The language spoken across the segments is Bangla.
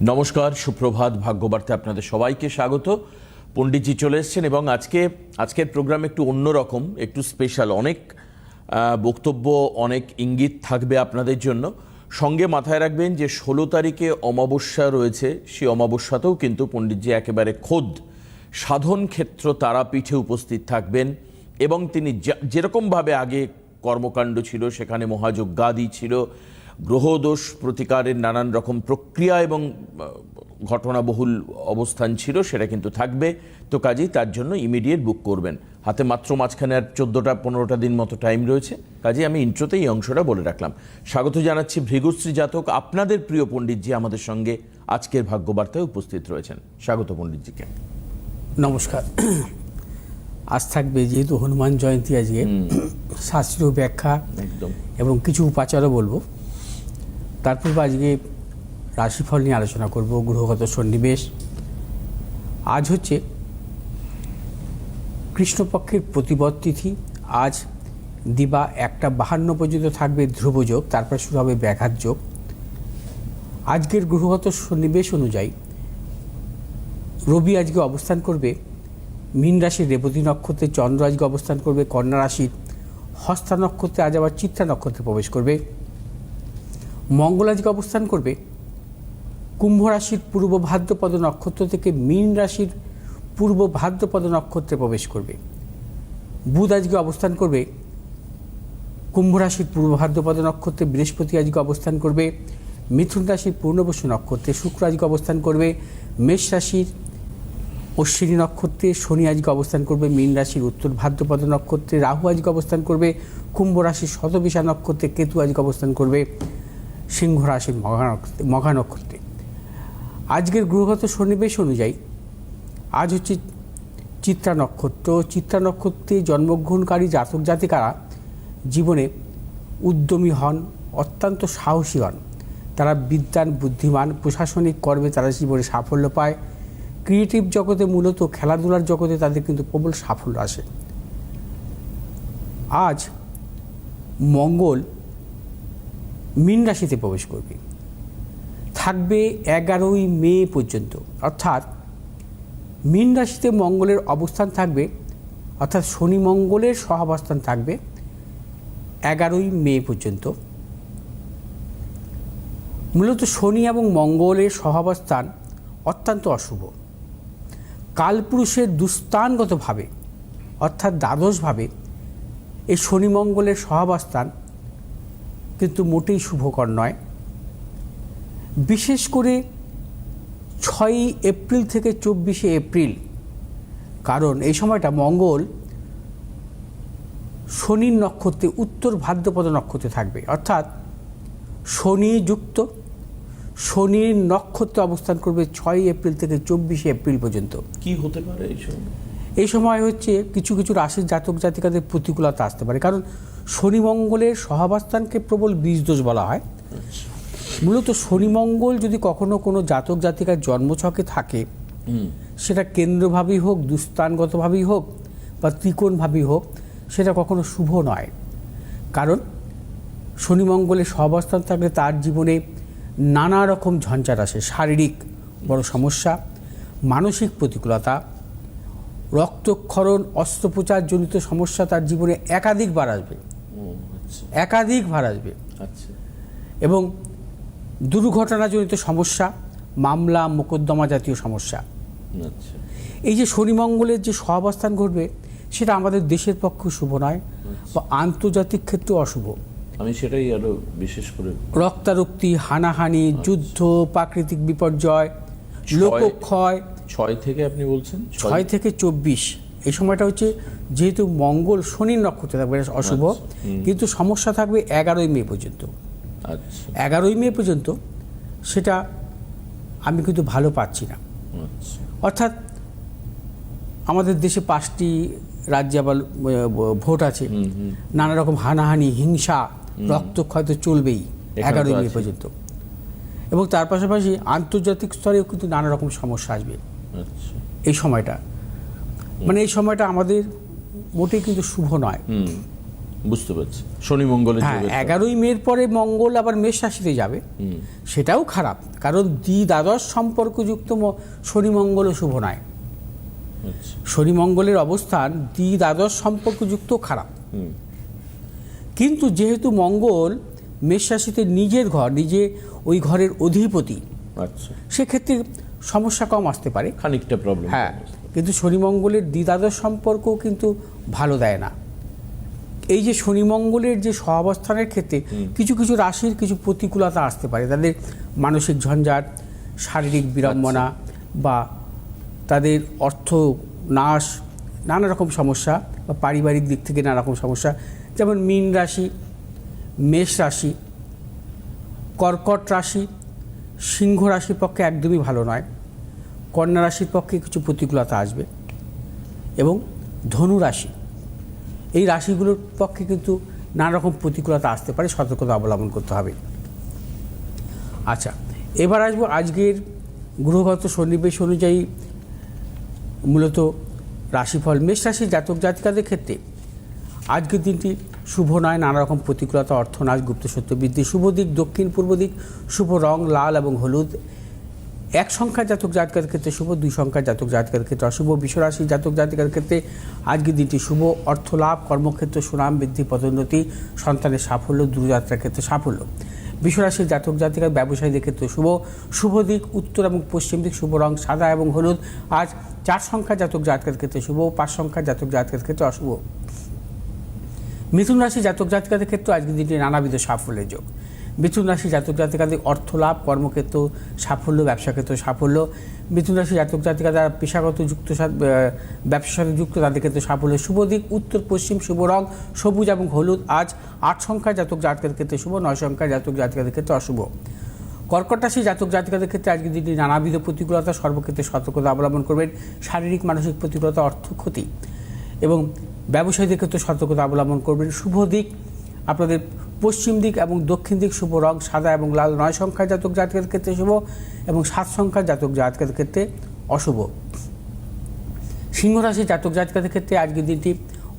নমস্কার, সুপ্রভাত। ভাগ্যবার্তায় আপনাদের সবাইকে স্বাগত। পণ্ডিতজি চলে এসেছেন এবং আজকের প্রোগ্রাম একটু অন্যরকম, একটু স্পেশাল। অনেক বক্তব্য, অনেক ইঙ্গিত থাকবে আপনাদের জন্য। সঙ্গে মাথায় রাখবেন যে 16 তারিখে অমাবস্যা রয়েছে। সেই অমাবস্যাতেও কিন্তু পণ্ডিতজি একেবারে খোদ সাধন ক্ষেত্র তারাপীঠে উপস্থিত থাকবেন এবং তিনি যেরকমভাবে আগে কর্মকাণ্ড ছিল, সেখানে মহাযজ্ঞাদি ছিল, গ্রহদোষ প্রতিকারের নানান রকম প্রক্রিয়া এবং ঘটনাবহুল অবস্থান ছিল, সেটা কিন্তু থাকবে। তো কাজেই তার জন্য ইমিডিয়েট বুক করবেন। হাতে মাত্র মাঝখানে আর 14-15টা দিন মতো টাইম রয়েছে। কাজেই আমি ইন্ট্রোতে এই অংশটা বলে রাখলাম। স্বাগত জানাচ্ছি ভৃগুশ্রী জাতক, আপনাদের প্রিয় পণ্ডিতজি আমাদের সঙ্গে আজকের ভাগ্যবার্তায় উপস্থিত রয়েছেন। স্বাগত পণ্ডিতজিকে। নমস্কার। আজ থাকবে যেহেতু হনুমান জয়ন্তী, আজকে শাস্ত্রীয় ব্যাখ্যা একদম এবং কিছু উপাচারও বলবো। তারপর আজকে রাশিফল নিয়ে আলোচনা করব, গ্রহগত সন্নিবেশ। আজ হচ্ছে কৃষ্ণপক্ষের প্রতিপদ তিথি। আজ দিবা 1:52 পর্যন্ত থাকবে ধ্রুবযোগ, তারপর শুরু হবে ব্যাঘাত যোগ। আজকের গ্রহগত সন্নিবেশ অনুযায়ী রবি আজকে অবস্থান করবে মীন রাশির রেবতী নক্ষত্রে, চন্দ্র আজকে অবস্থান করবে কন্যা রাশির হস্তা নক্ষত্রে, আজ আবার চিত্রা নক্ষত্রে প্রবেশ করবে। মঙ্গল আজকে অবস্থান করবে কুম্ভ রাশির পূর্ব ভাদ্রপদ নক্ষত্র থেকে মীন রাশির পূর্ব ভাদ্রপদ নক্ষত্রে প্রবেশ করবে। বুধ আজকে অবস্থান করবে কুম্ভ রাশির পূর্ব ভাদ্রপদ নক্ষত্রে, বৃহস্পতি আজকে অবস্থান করবে মিথুন রাশির পূর্ণবসু নক্ষত্রে, শুক্র আজকে অবস্থান করবে মেষ রাশির অশ্বিনী নক্ষত্রে, শনি আজকে অবস্থান করবে মীন রাশির উত্তর ভাদ্রপদ নক্ষত্রে, রাহু আজকে অবস্থান করবে কুম্ভ রাশির শতবিশা নক্ষত্রে, কেতু আজকে অবস্থান করবে সিংহ রাশির মঘা নক্ষত্রে। আজকের গ্রহগত সন্নিবেশ অনুযায়ী আজ হচ্ছে চিত্রা নক্ষত্র। চিত্রা নক্ষত্রে জন্মগ্রহণকারী জাতক জাতিকারা জীবনে উদ্যমী হন, অত্যন্ত সাহসী হন। তারা বিদ্বান, বুদ্ধিমান, প্রশাসনিক কর্মে তারা জীবনে সাফল্য পায়। ক্রিয়েটিভ জগতে, মূলত খেলাধুলার জগতে তাদের কিন্তু প্রবল সাফল্য আসে। আজ মঙ্গল মীন রাশিতে প্রবেশ করবে, থাকবে 11ই মে পর্যন্ত। অর্থাৎ মীন রাশিতে মঙ্গলের অবস্থান থাকবে, অর্থাৎ শনি মঙ্গলের সহাবস্থান থাকবে 11ই মে পর্যন্ত। মূলত শনি এবং মঙ্গলের সহাবস্থান অত্যন্ত অশুভ। কালপুরুষের দুস্থানগতভাবে, অর্থাৎ দ্বাদশভাবে এই শনি মঙ্গলের সহাবস্থান কিন্তু মোটেই শুভকর নয়। বিশেষ করে 6ই এপ্রিল থেকে 24শে এপ্রিল, কারণ এই সময়টা মঙ্গল শনির নক্ষত্রে উত্তর ভাদ্রপদ নক্ষত্রে থাকবে। অর্থাৎ শনি যুক্ত শনির নক্ষত্রে অবস্থান করবে 6ই এপ্রিল থেকে 24শে এপ্রিল পর্যন্ত। কি হতে পারে এই সময়? এই সময় হচ্ছে কিছু কিছু রাশির জাতক জাতিকাদের প্রতিকূলতা আসতে পারে, কারণ শনি মঙ্গলের সহাবস্থানকে প্রবল বীজদোষ বলা হয়। মূলত শনি মঙ্গল যদি কখনো কোনো জাতক জাতিকার জন্মছকে থাকে, সেটা কেন্দ্রভাবেই হোক, দুস্থানগতভাবেই হোক বা ত্রিকোণভাবেই হোক, সেটা কখনো শুভ নয়। কারণ শনি মঙ্গলের সহাবস্থান থাকলে তার জীবনে নানা রকম ঝঞ্ঝাট আসে। শারীরিক বড় সমস্যা, মানসিক প্রতিকূলতা, রক্তক্ষরণ, অস্ত্রোপচারজনিত সমস্যা তার জীবনে একাধিকবার আসবে। এবং দুর্ঘটনাজনিত সমস্যা, মামলা মোকদ্দমা জাতীয় সমস্যা। এই যে শনি মঙ্গলের যে সহাবস্থান ঘটবে, সেটা আমাদের দেশের পক্ষে শুভ নয় বা আন্তর্জাতিক ক্ষেত্রে অশুভ। আমি সেটাই আরো বিশেষ করে, রক্তারক্তি, হানাহানি, যুদ্ধ, প্রাকৃতিক বিপর্যয়, লোকক্ষয়। 6 থেকে আপনি বলছেন 6 থেকে 24 এই সময়টা হচ্ছে, যেহেতু মঙ্গল শনির নক্ষত্রে থাকবে, অশুভ, কিন্তু সমস্যা থাকবে 11ই মে পর্যন্ত। 11ই মে পর্যন্ত সেটা আমি কিন্তু ভালো পাচ্ছি না। অর্থাৎ আমাদের দেশে 5টি রাজ্যে আবার ভোট আছে, নানা রকম হানাহানি, হিংসা, রক্তক্ষয় তো চলবেই 11ই মে পর্যন্ত। এবং তার পাশাপাশি আন্তর্জাতিক স্তরেও কিন্তু নানা রকম সমস্যা আসবে এই সময়টা। মানে এই সময়টা আমাদের মোটেই কিন্তু শুভ নয়। বুঝতে পারছি, শনি মঙ্গলের হ্যাঁ, যোগের 11ই মের পরে মঙ্গল আবার মেষ রাশিতে যাবে, সেটাও খারাপ, কারণ দ্বাদশ সম্পর্কযুক্ত শনি মঙ্গলও শুভ নয়। আচ্ছা। শনি মঙ্গলের অবস্থান দ্বাদশ সম্পর্কযুক্ত খারাপ, কিন্তু যেহেতু মঙ্গল মেষ রাশিতে নিজের ঘর, নিজে ওই ঘরের অধিপতি, আচ্ছা, সেক্ষেত্রে সমস্যা কম আসতে পারে, খানিকটা প্রবলেম। হ্যাঁ, কিন্তু শনি মঙ্গলের দ্বাদশ সম্পর্কও কিন্তু ভালো দেয় না। এই যে শনি মঙ্গলের যে সহাবস্থানের ক্ষেত্রে কিছু কিছু রাশির কিছু প্রতিকূলতা আসতে পারে, তাদের মানসিক ঝঞ্ঝাট, শারীরিক বিড়ম্বনা বা তাদের অর্থ নাশ, নানা রকম সমস্যা, বা পারিবারিক দিক থেকে নানা রকম সমস্যা, যেমন মীন রাশি, মেষ রাশি, কর্কট রাশি, সিংহ রাশির পক্ষে একদমই ভালো নয়, কন্যা রাশির পক্ষে কিছু প্রতিকূলতা আসবে, এবং ধনু রাশি, এই রাশিগুলোর পক্ষে কিন্তু নানা রকম প্রতিকূলতা আসতে পারে, সতর্কতা অবলম্বন করতে হবে। আচ্ছা, এবার আসবো আজকের গ্রহগত সন্নিবেশ অনুযায়ী মূলত রাশিফল। মেষ রাশির জাতক জাতিকাদের ক্ষেত্রে আজকের দিনটি শুভ নয়, নানা রকম প্রতিকূলতা, অর্থনাশ, গুপ্ত সত্য বৃদ্ধি। শুভ দিক দক্ষিণ পূর্ব দিক, শুভ রং লাল এবং হলুদ। 1 সংখ্যার জাতক জাতিকার ক্ষেত্রে শুভ, 2 সংখ্যার জাতক জাতিকার ক্ষেত্রে অশুভ। বিশ্বরাশির জাতক জাতিকার ক্ষেত্রে আজকের দিনটি শুভ, অর্থ লাভ, কর্মক্ষেত্র সুনাম বৃদ্ধি, পদোন্নতি, সন্তানের সাফল্য, দূরযাত্রার ক্ষেত্রে সাফল্য। বিশ্বরাশির জাতক জাতিকার ব্যবসায়ীদের ক্ষেত্রে শুভ, শুভ দিক উত্তর এবং পশ্চিম দিক, শুভ রং সাদা এবং হলুদ। আজ 4 সংখ্যার জাতক জাতিকার ক্ষেত্রে শুভ, 5 সংখ্যার জাতক জাতিকার ক্ষেত্রে অশুভ। মিথুন রাশি জাতক জাতিকাদের ক্ষেত্রে আজকের দিনটি নানাবিধ সাফল্যের যোগ। মিথুন রাশি জাতক জাতিকাদের অর্থ লাভ, কর্মক্ষেত্র সাফল্য, ব্যবসা ক্ষেত্রে সাফল্য। মিথুন রাশি জাতক জাতিকা যারা পেশাগত যুক্ত ব্যবসার সাথে যুক্ত, তাদের ক্ষেত্রে সাফল্য। শুভ দিক উত্তর পশ্চিম, শুভ রং সবুজ এবং হলুদ। আজ 8 সংখ্যার জাতক জাতিকাদের ক্ষেত্রে শুভ, 9 সংখ্যার জাতক জাতিকাদের ক্ষেত্রে অশুভ। কর্কট রাশি জাতক জাতিকাদের ক্ষেত্রে আজকের দিনটি নানাবিধ প্রতিকূলতা, সর্বক্ষেত্রে সতর্কতা অবলম্বন করবেন। শারীরিক মানসিক প্রতিকূলতা, অর্থ ক্ষতি, এবং ব্যবসায়ীদের ক্ষেত্রে সতর্কতা অবলম্বন করবেন। শুভ দিক আপনাদের পশ্চিম দিক এবং দক্ষিণ দিক, শুভ রং সাদা এবং লাল। 9 সংখ্যার জাতক জাতিকাদের ক্ষেত্রে শুভ এবং 7 সংখ্যার জাতক জাতিকাদের ক্ষেত্রে অশুভ। সিংহ রাশি জাতক জাতিকাদের ক্ষেত্রে আজকের দিনটি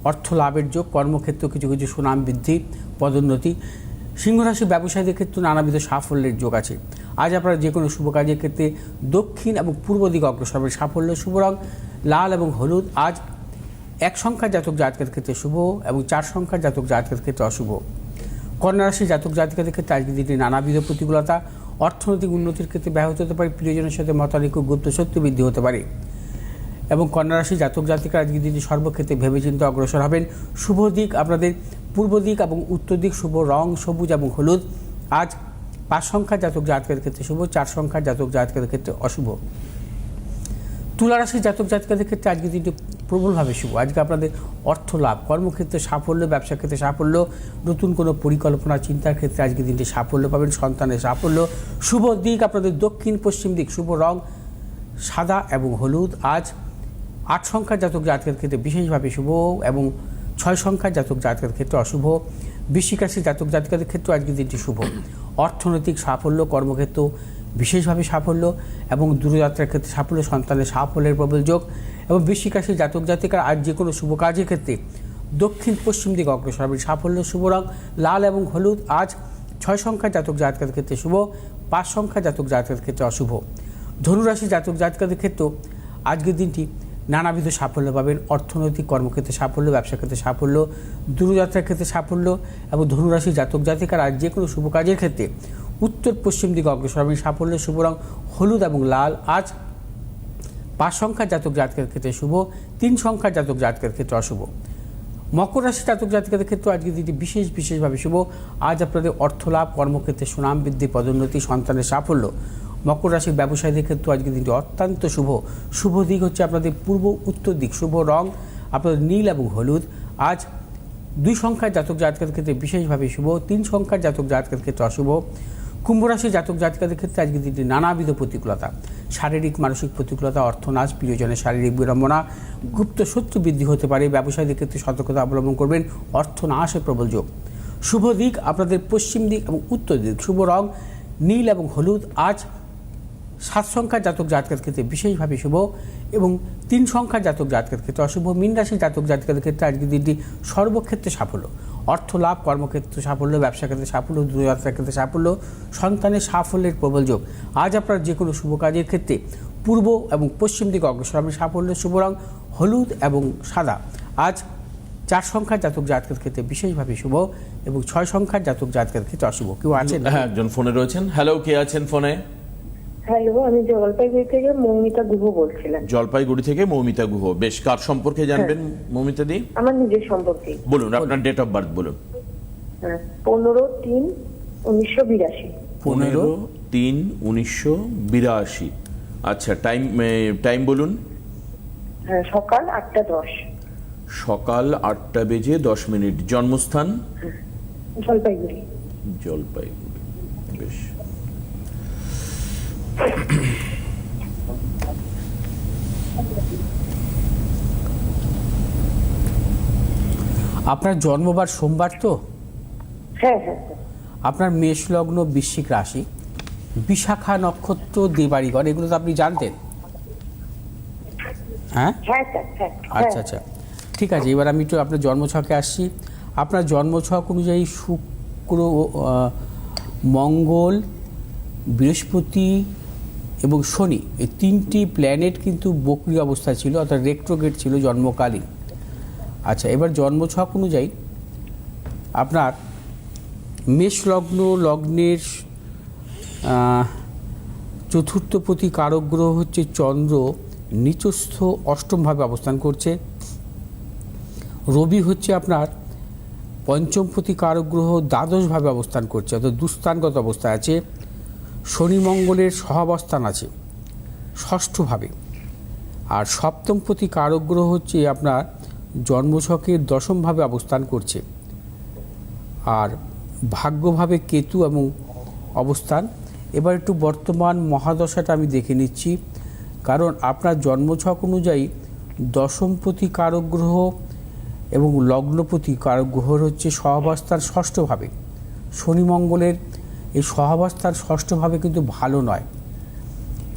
অর্থ লাভের যোগ, কর্মক্ষেত্র কিছু কিছু সুনাম বৃদ্ধি, পদোন্নতি। সিংহ রাশি ব্যবসায়ীদের ক্ষেত্রে নানাবিধ সাফল্যের যোগ আছে। আজ আপনারা যে কোনো শুভ কাজের ক্ষেত্রে দক্ষিণ এবং পূর্ব দিকে অগ্রসর হবে, সাফল্য। শুভ রং লাল এবং হলুদ। আজ 1 সংখ্যার জাতক জাতকের ক্ষেত্রে শুভ এবং 4 সংখ্যার জাতক জাতকের ক্ষেত্রে অশুভ। কন্যা রাশি জাতক জাতিকাদের ক্ষেত্রে আজকের দিনটি নানাবিধ প্রতিকূলতা, অর্থনৈতিক উন্নতির ক্ষেত্রে ব্যাহত হতে পারে, প্রিয়জনের সাথে মতানৈক্য, গুপ্ত সত্য বৃদ্ধি হতে পারে, এবং কন্যা রাশি জাতক জাতিকা আজকের দিনটি সর্বক্ষেত্রে ভেবেচিন্তে অগ্রসর হবেন। শুভ দিক আপনাদের পূর্ব দিক এবং উত্তর দিক, শুভ রং সবুজ এবং হলুদ। আজ 5 সংখ্যার জাতক জাতকের ক্ষেত্রে শুভ, 4 সংখ্যার জাতক জাতকের ক্ষেত্রে অশুভ। তুলা রাশির জাতক জাতিকাদের ক্ষেত্রে আজকের দিনটি প্রবলভাবে শুভ। আজকে আপনাদের অর্থ লাভ, কর্মক্ষেত্রে সাফল্য, ব্যবসা ক্ষেত্রে সাফল্য, নতুন কোনো পরিকল্পনা চিন্তার ক্ষেত্রে আজকের দিনটি সাফল্য পাবেন, সন্তানের সাফল্য। শুভ দিক আপনাদের দক্ষিণ পশ্চিম দিক, শুভ রং সাদা এবং হলুদ। আজ 8 সংখ্যার জাতক জাতকের ক্ষেত্রে বিশেষভাবে শুভ এবং 6 সংখ্যার জাতক জাতকের ক্ষেত্রে অশুভ। বৃশ্চিক রাশির জাতক জাতিকাদের ক্ষেত্রে আজকের দিনটি শুভ, অর্থনৈতিক সাফল্য, কর্মক্ষেত্র বিশেষভাবে সাফল্য এবং দূরযাত্রার ক্ষেত্রে সাফল্য, সন্তানের সাফল্যের প্রবল যোগ। এবং বৃশ্চিক রাশির জাতক জাতিকারা আজ যে কোনো শুভ কাজের ক্ষেত্রে দক্ষিণ পশ্চিম দিকে অগ্রসর হবে, সাফল্য। শুভ রং লাল এবং হলুদ। আজ 6 সংখ্যার জাতক জাতকের ক্ষেত্রে শুভ, 5 সংখ্যার জাতক জাতকের ক্ষেত্রে অশুভ। ধনুরাশি জাতক জাতিকাদের ক্ষেত্রেও আজকের দিনটি নানাবিধ সাফল্য পাবেন, অর্থনৈতিক কর্মক্ষেত্রে সাফল্য, ব্যবসা ক্ষেত্রে সাফল্য, দূরযাত্রার ক্ষেত্রে সাফল্য। এবং ধনুরাশি জাতক জাতিকারা আজ যে কোনো শুভ কাজের ক্ষেত্রে উত্তর পশ্চিম দিকে অগ্রসর হবেন, সাফল্য। শুভ রং হলুদ এবং লাল। আজ 5 সংখ্যার জাতক জাতকের ক্ষেত্রে শুভ, 3 সংখ্যার জাতক জাতকের ক্ষেত্রে অশুভ। মকর রাশি জাতক জাতিকাদের ক্ষেত্রে আজকের দিনটি বিশেষভাবে শুভ। আজ আপনাদের অর্থ লাভ, কর্মক্ষেত্রে সুনাম বৃদ্ধি, পদোন্নতি, সন্তানের সাফল্য। মকর রাশির ব্যবসায়ীদের ক্ষেত্রে আজকের দিনটি অত্যন্ত শুভ। শুভ দিক হচ্ছে আপনাদের পূর্ব উত্তর দিক, শুভ রং আপনাদের নীল এবং হলুদ। আজ 2 সংখ্যার জাতক জাতকের ক্ষেত্রে বিশেষভাবে শুভ, 3 সংখ্যার জাতক জাতকের ক্ষেত্রে অশুভ। কুম্ভ রাশির জাতক জাতিকাদের ক্ষেত্রে আজকের দিনটি নানাবিধ প্রতিকূলতা, শারীরিক মানসিক প্রতিকূলতা, অর্থনাশ, প্রিয়জনের শারীরিক বিড়ম্বনা, গুপ্ত শত্রু বৃদ্ধি হতে পারে, ব্যবসায়ীদের ক্ষেত্রে সতর্কতা অবলম্বন করবেন, অর্থনাশের প্রবল যোগ। শুভ দিক আপনাদের পশ্চিম দিক এবং উত্তর দিক, শুভ রং নীল এবং হলুদ। আজ 7 সংখ্যার জাতক জাতকের ক্ষেত্রে বিশেষভাবে শুভ এবং 3 সংখ্যার জাতক জাতকের ক্ষেত্রে অশুভ। মীন রাশির জাতক জাতিকাদের ক্ষেত্রে আজকের দিনটি সর্বক্ষেত্রে সাফল্য, অর্থ লাভ, কর্মক্ষেত্রে সাফল্য, ব্যবসা ক্ষেত্রে সাফল্য, দূরযাত্রার ক্ষেত্রে সাফল্য, সন্তানের সাফল্যের প্রবল যোগ। আজ আপনার যে কোনো শুভ কাজের ক্ষেত্রে পূর্ব এবং পশ্চিম দিকে অগ্রসর হবে। সাফল্যের শুভ রং হলুদ এবং সাদা। আজ 4 সংখ্যার জাতক জাতকের ক্ষেত্রে বিশেষভাবে শুভ এবং 6 সংখ্যার জাতক জাতকের ক্ষেত্রে অশুভ। কেউ আছেন? হ্যাঁ, একজন ফোনে রয়েছেন। হ্যালো, কে আছেন ফোনে? হ্যালো, আমি জলপাইগুড়ি থেকে মৌমিতা গুহ বলছিলাম। জলপাইগুড়ি থেকে মৌমিতা গুহ। বেশ, কার সম্পর্কে জানবেন মৌমিতা দি? আমার নিজের সম্পর্কে। বলুন, আপনার ডেট অফ বার্থ বলুন। 15/3/1982। 15/3/1982। আচ্ছা, টাইম বলুন। সকাল 8:10। সকাল 8:10। জন্মস্থান? জলপাইগুড়ি। জলপাইগুড়ি। বেশ, আপনার জন্মবার সোমবার তো? হ্যাঁ হ্যাঁ স্যার। আপনার মেষ লগ্ন, বৃশ্চিক রাশি, বিশাখা নক্ষত্র, দেবাড়িঘর, এগুলো তো আপনি জানতেন? হ্যাঁ হ্যাঁ স্যার, হ্যাঁ। আচ্ছা আচ্ছা, ঠিক আছে। এবার আমি একটু আপনার জন্মছকে আসছি। আপনার জন্মছক অনুযায়ী শুক্র, মঙ্গল, বৃহস্পতি এবং শনি, এই 3টি প্ল্যানেট কিন্তু বক্রী অবস্থায় ছিল, অর্থাৎ রেট্রোগেট ছিল জন্মকালীন। আচ্ছা, এবার জন্মছক অনুযায়ী আপনার মেষ লগ্ন, লগ্নের চতুর্থপতি কারক গ্রহ হচ্ছে চন্দ্র, নিচস্থ অষ্টমভাবে অবস্থান করছে। রবি হচ্ছে আপনার পঞ্চমপতি কারক গ্রহ, দ্বাদশভাবে অবস্থান করছে, অর্থাৎ দুস্থানগত অবস্থায় আছে। শনি মঙ্গলের সহাবস্থান আছে ষষ্ঠভাবে। আর সপ্তমপতি কারক গ্রহ হচ্ছে আপনার জন্মছকের দশমভাবে অবস্থান করছে। আর ভাগ্যভাবে কেতু এবং অবস্থান। এবার একটু বর্তমান মহাদশাটা আমি দেখে নিচ্ছি, কারণ আপনার জন্মছক অনুযায়ী দশমপতি কারক গ্রহ এবং লগ্নপতি কারক গ্রহর হচ্ছে সহাবস্থান ষষ্ঠভাবে। শনি মঙ্গলের এই সহাবস্থান ষষ্ঠভাবে কিন্তু ভালো নয়।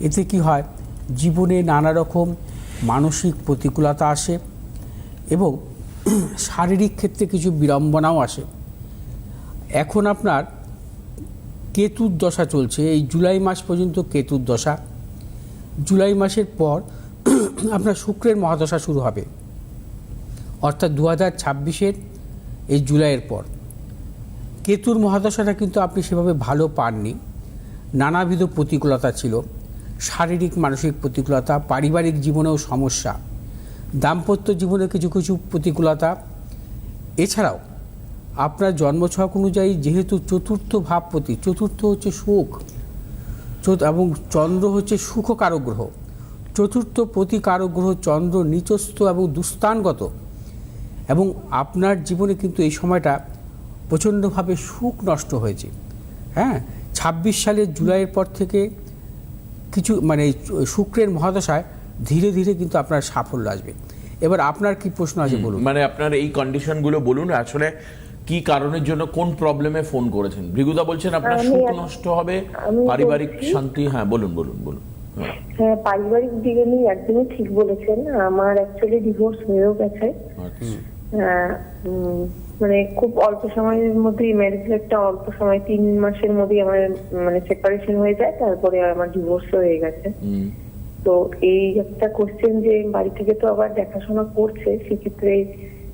এতে কি হয়, জীবনে নানা রকম মানসিক প্রতিকূলতা আসে এবং শারীরিক ক্ষেত্রে কিছু বিড়ম্বনাও আসে। এখন আপনার কেতুর দশা চলছে, এই জুলাই মাস পর্যন্ত কেতুর দশা। জুলাই মাসের পর আপনার শুক্রের মহাদশা শুরু হবে, অর্থাৎ 2026-এর এই জুলাইয়ের পর। কেতুর মহাদশাটা কিন্তু আপনি সেভাবে ভালো পাননি, নানাবিধ প্রতিকূলতা ছিল, শারীরিক মানসিক প্রতিকূলতা, পারিবারিক জীবনেও সমস্যা, দাম্পত্য জীবনে কিছু কিছু প্রতিকূলতা। এছাড়াও আপনার জন্মছক অনুযায়ী যেহেতু চতুর্থ ভাবপতি, চতুর্থ হচ্ছে সুখ এবং চন্দ্র হচ্ছে সুখকারক গ্রহ, চতুর্থ প্রতি কারক গ্রহ চন্দ্র নিচস্থ এবং দুস্থানগত, এবং আপনার জীবনে কিন্তু এই সময়টা প্রচণ্ডভাবে সুখ নষ্ট হয়েছে। হ্যাঁ, 26 সালের জুলাইয়ের পর থেকে কিছু মানে শুক্রের মহাদশায় ধীরে ধীরে কিন্তু আপনার সাফল্য আসবে। এবার আপনার কি প্রশ্ন আছে বলুন। মানে আপনার এই কন্ডিশনগুলো বলুন, আসলে কি কারণের জন্য, কোন প্রবলেমে ফোন করেছেন? ভৃগুদা বলছেন আপনার সুখ নষ্ট হবে, পারিবারিক শান্তি। হ্যাঁ, বলুন বলুন বলুন। হ্যাঁ, পারিবারিক দিকে নিয়ে একদমই ঠিক বলেছেন। আমার অ্যাকচুয়ালি ডিভোর্স হয়েও গেছে। মানে খুব অল্প সময়ের মধ্যেই ম্যারেজ, একটা অল্প সময় 3 মাসের মধ্যেই আমার মানে সেপারেশন হয়ে যায়, তারপরে আমার ডিভোর্স হয়ে গেছে। তো এই একটা কোশ্চেন যে বাড়ি থেকে তো আবার দেখাশোনা করছে, সেক্ষেত্রে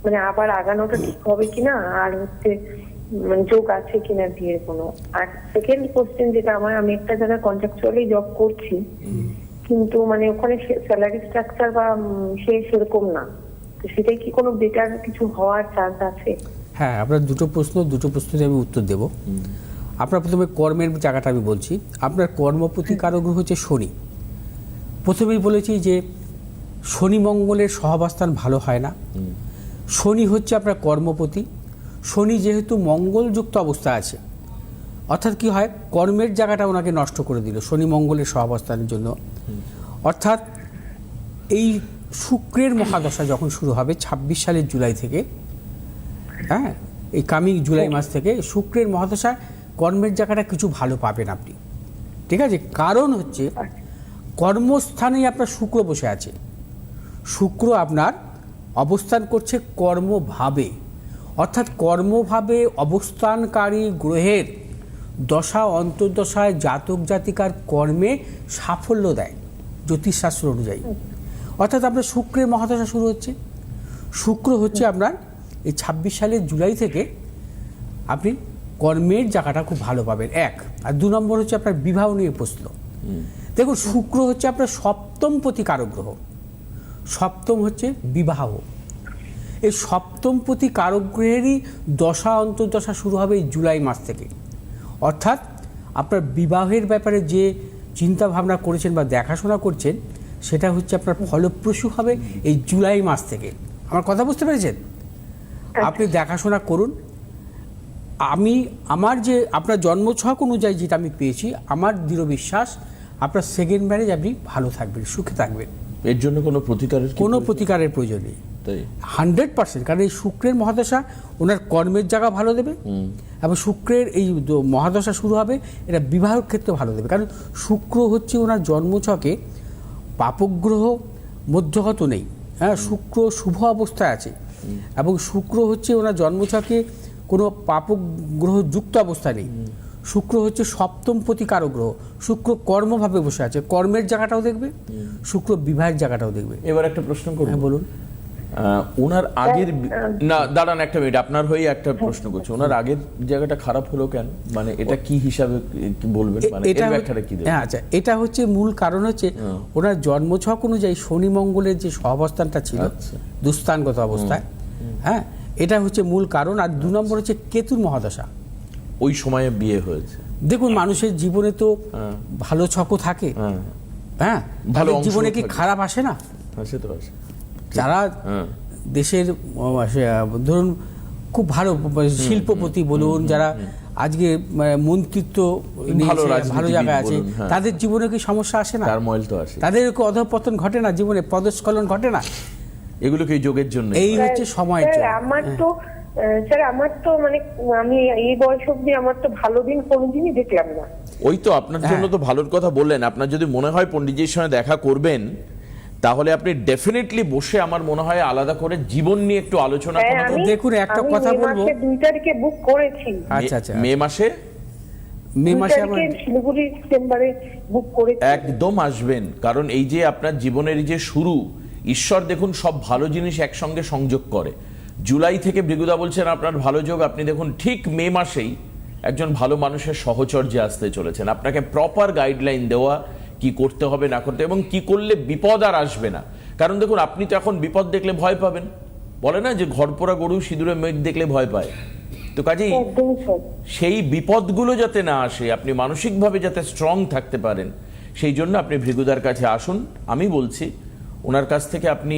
মানে আবার আগানোটা ঠিক হবে কিনা, আর হচ্ছে মানে যোগ আছে কিনা বিয়ের কোনো। আর সেকেন্ড কোশ্চেন যেটা আমার, আমি একটা জায়গায় কন্ট্রাকচুয়ালি জব করছি, কিন্তু মানে ওখানে স্যালারি স্ট্রাকচার বা সেরকম না, তো সেটাই কি কোনো বেটার কিছু হওয়ার চান্স আছে? হ্যাঁ, আপনার দুটো প্রশ্নের আমি উত্তর দেব। আপনার প্রথমে কর্মের জায়গাটা আমি বলছি। আপনার কর্মপতি কারক গ্রহ হচ্ছে শনি। প্রথমেই বলেছি যে শনি মঙ্গলের সহাবস্থান ভালো হয় না। শনি হচ্ছে আপনার কর্মপতি। শনি যেহেতু মঙ্গলযুক্ত অবস্থা আছে, অর্থাৎ কি হয়, কর্মের জায়গাটা ওনাকে নষ্ট করে দিল শনি মঙ্গলের সহাবস্থানের জন্য। অর্থাৎ এই শুক্রের মহাদশা যখন শুরু হবে 26 সালের জুলাই থেকে, হ্যাঁ, এই কামিং জুলাই মাস থেকে শুক্রের মহাদশায় কর্মের জায়গাটা কিছু ভালো পাবেন আপনি। ঠিক আছে, কারণ হচ্ছে কর্মস্থানেই আপনার শুক্র বসে আছে। শুক্র আপনার অবস্থান করছে কর্মভাবে, অর্থাৎ কর্মভাবে অবস্থানকারী গ্রহের দশা অন্তর্দশায় জাতক জাতিকার কর্মে সাফল্য দেয় জ্যোতিষশাস্ত্র অনুযায়ী। অর্থাৎ আপনার শুক্রের মহাদশা শুরু হচ্ছে, শুক্র হচ্ছে আপনার এই 26 সালের জুলাই থেকে আপনি কর্মের জায়গাটা খুব ভালো পাবেন, এক। আর 2 নম্বর হচ্ছে আপনার বিবাহ নিয়ে প্রশ্ন। দেখুন, শুক্র হচ্ছে আপনার সপ্তম প্রতি কারক গ্রহ, সপ্তম হচ্ছে বিবাহ। এই সপ্তম প্রতি কারক গ্রহেরই দশা অন্তর্দশা শুরু হবে এই জুলাই মাস থেকে। অর্থাৎ আপনার বিবাহের ব্যাপারে যে চিন্তা ভাবনা করেছেন বা দেখাশোনা করছেন সেটা হচ্ছে আপনার ফলপ্রসূ হবে এই জুলাই মাস থেকে। আমার কথা বুঝতে পেরেছেন? আপনি দেখাশোনা করুন। আমার যে আপনার জন্মছক অনুযায়ী যেটা আমি পেয়েছি, আমার দৃঢ় বিশ্বাস আপনার সেকেন্ড ম্যারেজ আপনি ভালো থাকবেন, সুখে থাকবেন। এর জন্য কোনো প্রতিকারের প্রয়োজন নেই, তাই 100%। কারণ এই শুক্রের মহাদশা ওনার কর্মের জায়গা ভালো দেবে, এবং শুক্রের এই মহাদশা শুরু হবে এটা বিবাহের ক্ষেত্রে ভালো দেবে। কারণ শুক্র হচ্ছে ওনার জন্মছকে পাপগ্রহ মধ্যগত নেই, হ্যাঁ, শুক্র শুভ অবস্থায় আছে, এবং শুক্র হচ্ছে ওনার জন্মছকে কোনো পাপগ্রহ যুক্ত অবস্থা নেই। শুক্র হচ্ছে সপ্তম প্রতিকারক গ্রহ, শুক্র কর্মভাবে বসে আছে, কর্মের জায়গাটাও দেখবে, শুক্র বিবাহের জায়গাটাও দেখবে। এবার একটা প্রশ্ন করব। হ্যাঁ, বলুন। ওনার আগের না, দাঁড়ান একটা মিনিট, আপনার হয়ে একটা প্রশ্ন করছি। ওনার আগের জায়গাটা খারাপ হলো কেন? মানে এটা কি হিসাবে কি বলবেন, মানে এর ব্যাখ্যাটা কি দেবেন? হ্যাঁ, আচ্ছা, এটা হচ্ছে মূল কারণ হচ্ছে ওনার জন্মছক অনুযায়ী শনি মঙ্গলের যে সহাবস্থানটা ছিল দুস্থানগত অবস্থায়, হ্যাঁ, এটা হচ্ছে মূল কারণ। আর 2 নম্বর হচ্ছে কেতুর মহাদশা। ওই সময়ে বিয়ে হয়েছে। দেখুন, মানুষের জীবনে তো ভালো ছকও থাকে, হ্যাঁ, ভালো জীবনে কি খারাপ আসে না? আসে তো আসে। যারা দেশের ধরুন খুব ভালো শিল্পপতি বলুন, যারা আজকে মন্ত্রিত্ব ভালো জায়গায় আছে, তাদের জীবনে কি সমস্যা আসে না? তাদের অধঃপতন ঘটে না, জীবনে পদস্খলন ঘটে না? এগুলো কি যোগের জন্য? এই হচ্ছে সময়ের জন্য। আমার তো মানে আমি এই বয়স অব্দি আমার তো ভালো দিন কোনোদিনই দেখলাম না। ওই তো আপনার জন্য তো ভালোর কথা বললেন। আপনার যদি মনে হয় পণ্ডিতজির সঙ্গে দেখা করবেন, তাহলে আপনি ডেফিনেটলি বসে আমার মনে হয় আলাদা করে জীবন নিয়ে একটু আলোচনা করুন। দেখুন, একটা কথা বলবো, 2 তারিখে বুক করেছি। আচ্ছা আচ্ছা, মে মাসে আমি শিলিগুড়ি চেম্বারে বুক করেছি। একদম আসবেন, কারণ এই যে আপনার জীবনের যে শুরু, ঈশ্বর দেখুন সব ভালো জিনিস একসঙ্গে সংযোগ করে। জুলাই থেকে ভৃগুদা বলছেন আপনার ভালো যোগ, আপনি দেখুন ঠিক মে মাসেই একজন ভালো মানুষের সহচর্যে আসতে চলেছেন। আপনাকে প্রপার গাইডলাইন দেওয়া, কি করতে হবে না করতে, এবং কি করলে বিপদ আর আসবে না। কারণ দেখুন, আপনি তো এখন বিপদ দেখলে ভয় পাবেন, বলে না যে ঘর পোড়া গরু সিঁদুরে মেঘ দেখলে ভয় পায়। তো কাজেই সেই বিপদগুলো যাতে না আসে, আপনি মানসিকভাবে যাতে স্ট্রং থাকতে পারেন, সেই জন্য আপনি ভৃগুদার কাছে আসুন। আমি বলছি ওনার কাছ থেকে আপনি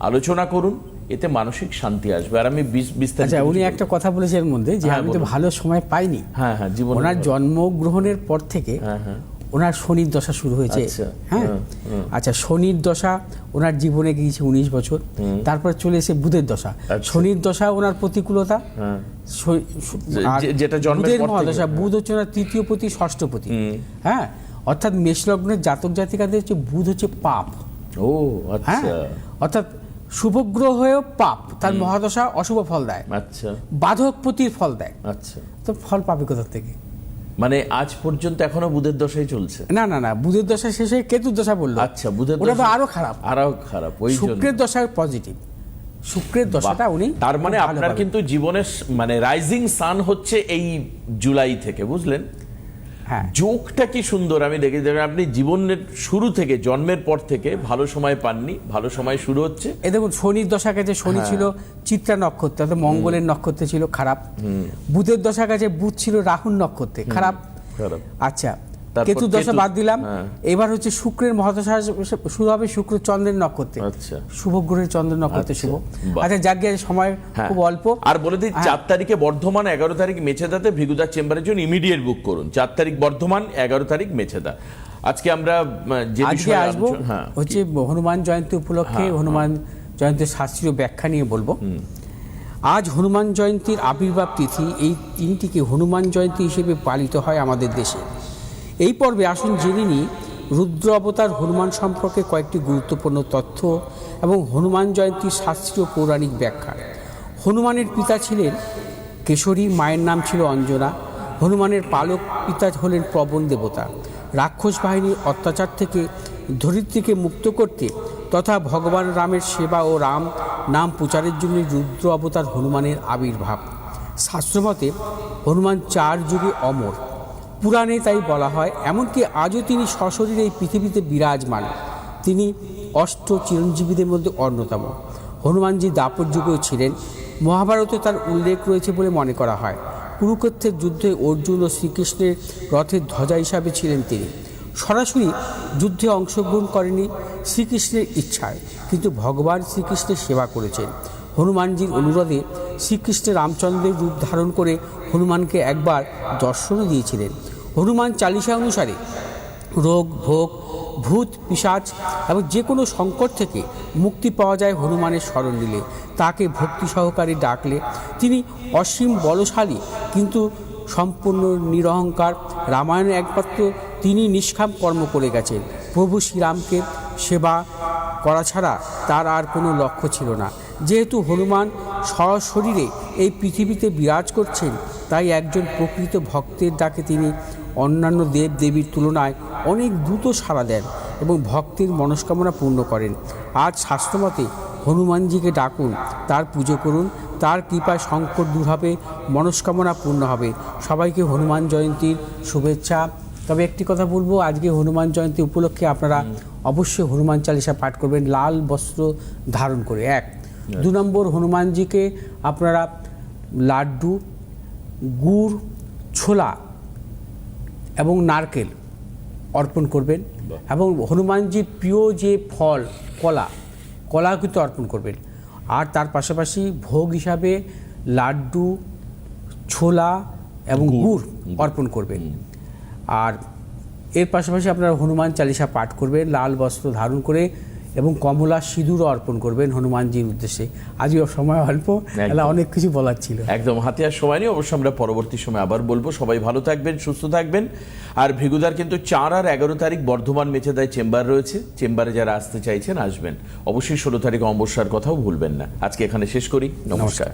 আলোচনা করুন, এতে মানসিক শান্তি আসবে। আর আমি বিস্তারিত, উনি একটা কথা বলেছেন এর মধ্যে যে আমি তো ভালো সময় পাইনি। হ্যাঁ হ্যাঁ, জীবন ওনার জন্মগ্রহণের পর থেকে ওনার শনির দশা শুরু হয়েছে। হ্যাঁ, আচ্ছা, শনির দশা ওনার জীবনে গিয়েছে 19 বছর, তারপর চলে এসে বুধের দশা। শনির দশা ওনার প্রতিকূলতা, যেটা বুধের মহাদশা। বুধ হচ্ছে ওনার তৃতীয় পতি, ষষ্ঠ পতি। হ্যাঁ, অর্থাৎ মেষ লগ্নের জাতক জাতিকাদের হচ্ছে বুধ হচ্ছে পাপ। ও আচ্ছা, অর্থাৎ শুভগ্রহ হয়েও পাপ, তার মহাদশা অশুভ ফল দেয়। আচ্ছা, বাধক পতির ফল দেয়। আচ্ছা, তো ফল পাবে কোথা থেকে? মানে আজ পর্যন্ত এখনো বুধের দশাই চলছে? না না না, বুধের দশা শেষে কেতুর দশা বললো। আচ্ছা, বুধের ওটা তো আরো খারাপ। ওই শুক্রের দশা পজিটিভ, শুক্রের দশাটা উনি। তার মানে আপনার কিন্তু জীবনের মানে রাইজিং সান হচ্ছে এই জুলাই থেকে, বুঝলেন? হ্যাঁ, যোগটা কি সুন্দর। আমি দেখে আপনি জীবনের শুরু থেকে, জন্মের পর থেকে ভালো সময় পাননি, ভালো সময় শুরু হচ্ছে। এই দেখুন, শনির দশা গেছে, শনি ছিল চিত্রা নক্ষত্রে, অর্থাৎ মঙ্গলের নক্ষত্রে ছিল, খারাপ। বুধের দশা গেছে, বুধ ছিল রাহুর নক্ষত্রে, খারাপ। আচ্ছা, কেতু দশা বাদ দিলাম। এবার হচ্ছে শুক্রের মহাদশা শুরু হবে, শুক্র চন্দ্রের নক্ষত্রে, শুভ গ্রহের চন্দ্র নক্ষত্রে শুভ। আচ্ছা, যাকে সময় খুব অল্প। আর বলে দিই, 4 তারিখে বর্ধমান, 11 তারিখ মেছেদাতে ভৃগুদার চেম্বারের জন্য ইমিডিয়েট বুক করুন। 4 তারিখ বর্ধমান, 11 তারিখ মেছেদা। আজকে আমরা যে বিষয়ে আসবো হচ্ছে হনুমান জয়ন্তী উপলক্ষে হনুমান জয়ন্তীর শাস্ত্রীয় ব্যাখ্যা নিয়ে বলবো। আজ হনুমান জয়ন্তীর আবির্ভাব তিথি, এই দিনটিকে হনুমান জয়ন্তী হিসেবে পালিত হয় আমাদের দেশে। এই পর্বে আসুন জেনে নিই রুদ্র অবতার হনুমান সম্পর্কে কয়েকটি গুরুত্বপূর্ণ তথ্য এবং হনুমান জয়ন্তীর শাস্ত্রীয় পৌরাণিক ব্যাখ্যা। হনুমানের পিতা ছিলেন কেশরী, মায়ের নাম ছিল অঞ্জনা। হনুমানের পালক পিতা হলেন প্রবণ দেবতা। রাক্ষস বাহিনীর অত্যাচার থেকে ধরিত্রীকে মুক্ত করতে তথা ভগবান রামের সেবা ও রাম নাম প্রচারের জন্য রুদ্র অবতার হনুমানের আবির্ভাব। শাস্ত্রমতে হনুমান 4 যুগে অমর, পুরাণে তাই বলা হয়। এমনকি আজও তিনি সশরীরে এই পৃথিবীতে বিরাজমান। তিনি অষ্ট চিরঞ্জীবীদের মধ্যে অন্যতম। হনুমানজি দাপর যুগেও ছিলেন। মহাভারতে তার উল্লেখ রয়েছে বলে মনে করা হয়। কুরুক্ষেত্রের যুদ্ধে অর্জুন ও শ্রীকৃষ্ণের রথের ধ্বজা হিসাবে ছিলেন তিনি। সরাসরি যুদ্ধে অংশগ্রহণ করেনি শ্রীকৃষ্ণের ইচ্ছায়, কিন্তু ভগবান শ্রীকৃষ্ণের সেবা করেছেন। হনুমানজির অনুরোধে শ্রীকৃষ্ণ রামচন্দ্রের রূপ ধারণ করে হনুমানকে একবার দর্শনও দিয়েছিলেন। হনুমান চালিসা অনুসারে রোগ, ভোগ, ভূত, পিশাচ এবং যে কোনো সংকট থেকে মুক্তি পাওয়া যায় হনুমানের স্মরণ নিলে, তাকে ভক্তি সহকারে ডাকলে। তিনি অসীম বলশালী কিন্তু সম্পূর্ণ নিরহংকার। রামায়ণে একমাত্র তিনি নিষ্কাম কর্ম করে গেছেন। প্রভু শ্রীরামকে সেবা করা ছাড়া তার আর কোনো লক্ষ্য ছিল না। যেহেতু হনুমান সশরীরে এই পৃথিবীতে বিরাজ করছেন, তাই একজন প্রকৃত ভক্তের ডাকে তিনি অন্যান্য দেব দেবীর তুলনায় অনেক দ্রুত সাড়া দেন এবং ভক্তের মনস্কামনা পূর্ণ করেন। আজ শাস্ত্রমতে হনুমানজিকে ডাকুন, তার পুজো করুন, তার কৃপায় সংকট দূর হবে, মনস্কামনা পূর্ণ হবে। সবাইকে হনুমান জয়ন্তীর শুভেচ্ছা। তবে একটি কথা বলবো, আজকে হনুমান জয়ন্তী উপলক্ষে আপনারা অবশ্যই হনুমান চালিসা পাঠ করবেন লাল বস্ত্র ধারণ করে। 1, 2 নম্বর, হনুমানজিকে আপনারা লাড্ডু, গুড়, ছোলা এবং নারকেল অর্পণ করবেন এবং হনুমানজির প্রিয় যে ফল কলা কিন্তু অর্পণ করবেন। আর তার পাশাপাশি ভোগ হিসাবে লাড্ডু, ছোলা এবং গুড় অর্পণ করবেন। আর এর পাশাপাশি আপনারা হনুমান চালিসা পাঠ করবেন লাল বস্ত্র ধারণ করে এবং কমলা সিঁদুরও অর্পণ করবেন হনুমানজির উদ্দেশ্যে। আজও সময় অল্প, তাহলে অনেক কিছু বলার ছিল। একদম হাতে আর সময় নেই, অবশ্য আমরা পরবর্তী সময় আবার বলবো। সবাই ভালো থাকবেন, সুস্থ থাকবেন। আর ভৃগুদার কিন্তু 4 আর 11 তারিখ বর্ধমান মেচেদায় চেম্বার রয়েছে। চেম্বারে যারা আসতে চাইছেন আসবেন। অবশ্যই 16 তারিখ অমাবস্যার কথাও ভুলবেন না। আজকে এখানে শেষ করি। নমস্কার।